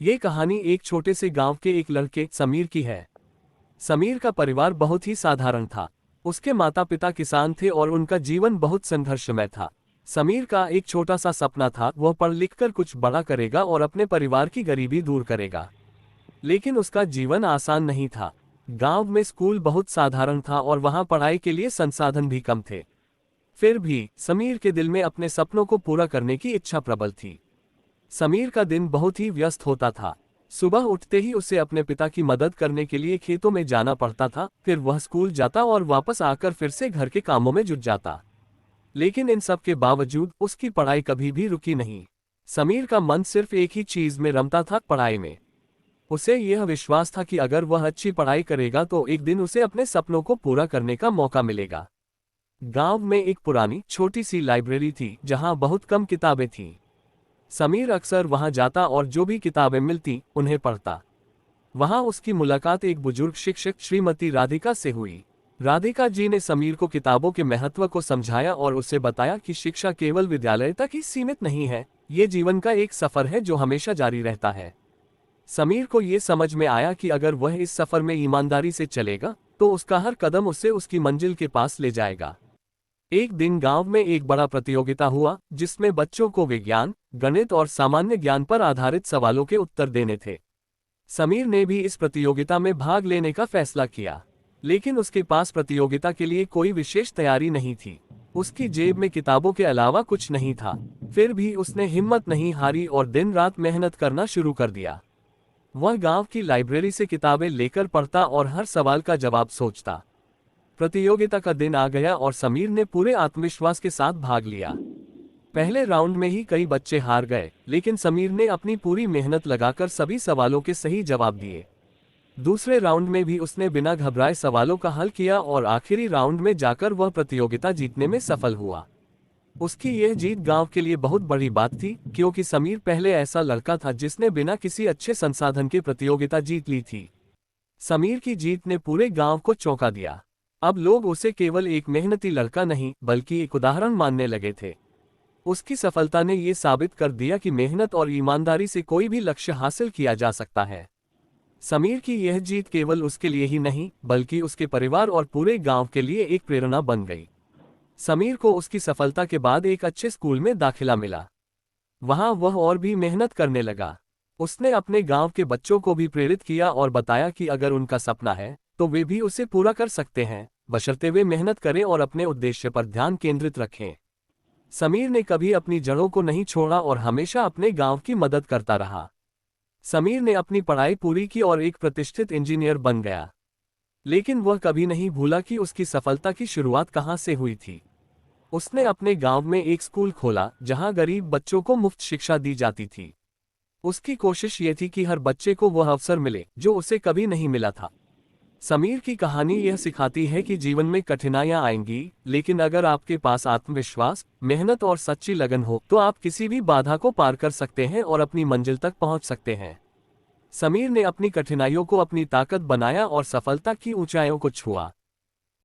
ये कहानी एक छोटे से गांव के एक लड़के समीर की है। समीर का परिवार बहुत ही साधारण था। उसके माता पिता किसान थे और उनका जीवन बहुत संघर्षमय था। समीर का एक छोटा सा सपना था, वह पढ़ लिख कर कुछ बड़ा करेगा और अपने परिवार की गरीबी दूर करेगा। लेकिन उसका जीवन आसान नहीं था। गांव में स्कूल बहुत साधारण था और वहां पढ़ाई के लिए संसाधन भी कम थे। फिर भी समीर के दिल में अपने सपनों को पूरा करने की इच्छा प्रबल थी। समीर का दिन बहुत ही व्यस्त होता था। सुबह उठते ही उसे अपने पिता की मदद करने के लिए खेतों में जाना पड़ता था, फिर वह स्कूल जाता और वापस आकर फिर से घर के कामों में जुट जाता। लेकिन इन सब के बावजूद उसकी पढ़ाई कभी भी रुकी नहीं। समीर का मन सिर्फ एक ही चीज में रमता था, पढ़ाई में। उसे यह विश्वास था कि अगर वह अच्छी पढ़ाई करेगा तो एक दिन उसे अपने सपनों को पूरा करने का मौका मिलेगा। गांव में एक पुरानी छोटी सी लाइब्रेरी थी जहां बहुत कम किताबें थीं। समीर अक्सर वहां जाता और जो भी किताबें मिलती उन्हें पढ़ता। वहां उसकी मुलाकात एक बुजुर्ग शिक्षक श्रीमती राधिका से हुई। राधिका जी ने समीर को किताबों के महत्व को समझाया और उसे बताया कि शिक्षा केवल विद्यालय तक ही सीमित नहीं है, ये जीवन का एक सफर है जो हमेशा जारी रहता है। समीर को ये समझ में आया कि अगर वह इस सफर में ईमानदारी से चलेगा तो उसका हर कदम उसे उसकी मंजिल के पास ले जाएगा। एक दिन गांव में एक बड़ा प्रतियोगिता हुआ जिसमें बच्चों को विज्ञान, गणित और सामान्य ज्ञान पर आधारित सवालों के उत्तर देने थे। समीर ने भी इस प्रतियोगिता में भाग लेने का फैसला किया, लेकिन उसके पास प्रतियोगिता के लिए कोई विशेष तैयारी नहीं थी। उसकी जेब में किताबों के अलावा कुछ नहीं था। फिर भी उसने हिम्मत नहीं हारी और दिन रात मेहनत करना शुरू कर दिया। वह गांव की लाइब्रेरी से किताबें लेकर पढ़ता और हर सवाल का जवाब सोचता। प्रतियोगिता का दिन आ गया और समीर ने पूरे आत्मविश्वास के साथ भाग लिया। पहले राउंड में ही कई बच्चे हार गए, लेकिन समीर ने अपनी पूरी मेहनत लगाकर सभी सवालों के सही जवाब दिए। दूसरे राउंड में भी उसने बिना घबराए सवालों का हल किया और आखिरी राउंड में जाकर वह प्रतियोगिता जीतने में सफल हुआ। उसकी यह जीत गांव के लिए बहुत बड़ी बात थी, क्योंकि समीर पहले ऐसा लड़का था जिसने बिना किसी अच्छे संसाधन के प्रतियोगिता जीत ली थी। समीर की जीत ने पूरे गांव को चौंका दिया। अब लोग उसे केवल एक मेहनती लड़का नहीं बल्कि एक उदाहरण मानने लगे थे। उसकी सफलता ने ये साबित कर दिया कि मेहनत और ईमानदारी से कोई भी लक्ष्य हासिल किया जा सकता है। समीर की यह जीत केवल उसके लिए ही नहीं बल्कि उसके परिवार और पूरे गांव के लिए एक प्रेरणा बन गई। समीर को उसकी सफलता के बाद एक अच्छे स्कूल में दाखिला मिला। वहां वह और भी मेहनत करने लगा। उसने अपने गांव के बच्चों को भी प्रेरित किया और बताया कि अगर उनका सपना है तो वे भी उसे पूरा कर सकते हैं, बशर्ते वे मेहनत करें और अपने उद्देश्य पर ध्यान केंद्रित रखें। समीर ने कभी अपनी जड़ों को नहीं छोड़ा और हमेशा अपने गांव की मदद करता रहा। समीर ने अपनी पढ़ाई पूरी की और एक प्रतिष्ठित इंजीनियर बन गया। लेकिन वह कभी नहीं भूला कि उसकी सफलता की शुरुआत कहां से हुई थी। उसने अपने गांव में एक स्कूल खोला जहां गरीब बच्चों को मुफ्त शिक्षा दी जाती थी। उसकी कोशिश ये थी कि हर बच्चे को वह अवसर मिले जो उसे कभी नहीं मिला था। समीर की कहानी यह सिखाती है कि जीवन में कठिनाइयां आएंगी, लेकिन अगर आपके पास आत्मविश्वास, मेहनत और सच्ची लगन हो तो आप किसी भी बाधा को पार कर सकते हैं और अपनी मंजिल तक पहुंच सकते हैं। समीर ने अपनी कठिनाइयों को अपनी ताकत बनाया और सफलता की ऊंचाइयों को छुआ।